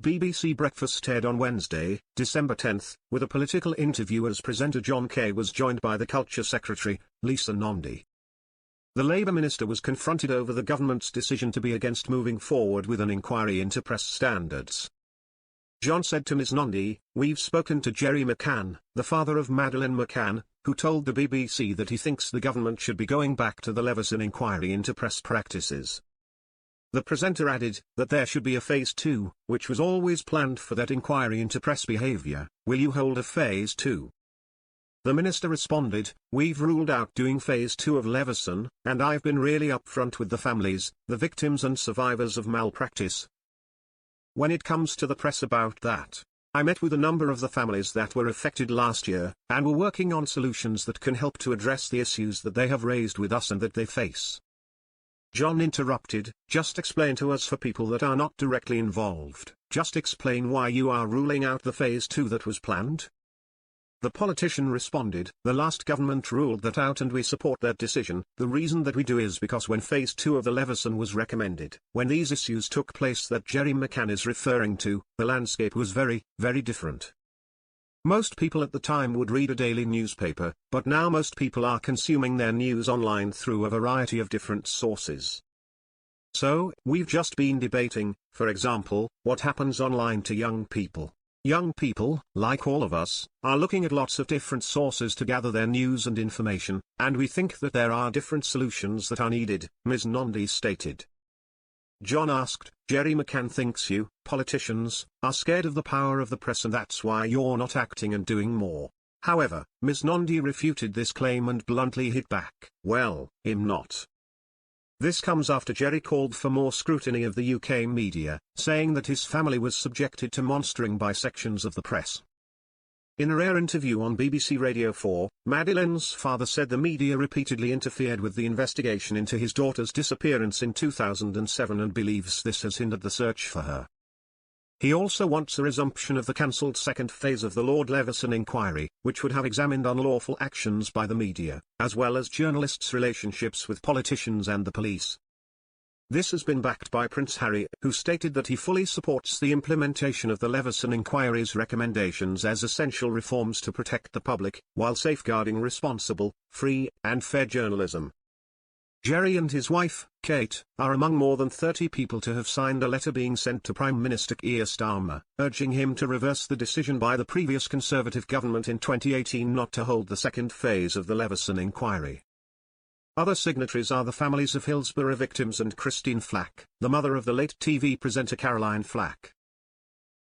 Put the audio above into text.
BBC Breakfast aired on Wednesday, December 10, with a political interview as presenter Jon Kay was joined by the Culture Secretary, Lisa Nandy. The Labour minister was confronted over the government's decision to be against moving forward with an inquiry into press standards. Jon said to Ms Nandy, "We've spoken to Gerry McCann, the father of Madeleine McCann, who told the BBC that he thinks the government should be going back to the Leveson inquiry into press practices." The presenter added that there should be a phase 2, which was always planned for that inquiry into press behaviour. "Will you hold a phase 2? The minister responded, "We've ruled out doing phase 2 of Leveson, and I've been really upfront with the families, the victims and survivors of malpractice. When it comes to the press about that, I met with a number of the families that were affected last year, and we're working on solutions that can help to address the issues that they have raised with us and that they face." Jon interrupted, "Just explain to us, for people that are not directly involved, just explain why you are ruling out the phase 2 that was planned." The politician responded, "The last government ruled that out and we support that decision. The reason that we do is because when phase 2 of the Leveson was recommended, when these issues took place that Gerry McCann is referring to, the landscape was very, very different. Most people at the time would read a daily newspaper, but now most people are consuming their news online through a variety of different sources. So, we've just been debating, for example, what happens online to young people. Young people, like all of us, are looking at lots of different sources to gather their news and information, and we think that there are different solutions that are needed," Ms Nandy stated. Jon asked, "Gerry McCann thinks you, politicians, are scared of the power of the press and that's why you're not acting and doing more." However, Ms Nandy refuted this claim and bluntly hit back, "Well, I'm not." This comes after Gerry called for more scrutiny of the UK media, saying that his family was subjected to monitoring by sections of the press. In a rare interview on BBC Radio 4, Madeleine's father said the media repeatedly interfered with the investigation into his daughter's disappearance in 2007 and believes this has hindered the search for her. He also wants a resumption of the cancelled second phase of the Lord Leveson inquiry, which would have examined unlawful actions by the media, as well as journalists' relationships with politicians and the police. This has been backed by Prince Harry, who stated that he fully supports the implementation of the Leveson inquiry's recommendations as essential reforms to protect the public, while safeguarding responsible, free, and fair journalism. Gerry and his wife, Kate, are among more than 30 people to have signed a letter being sent to Prime Minister Keir Starmer, urging him to reverse the decision by the previous Conservative government in 2018 not to hold the second phase of the Leveson inquiry. Other signatories are the families of Hillsborough victims and Christine Flack, the mother of the late TV presenter Caroline Flack.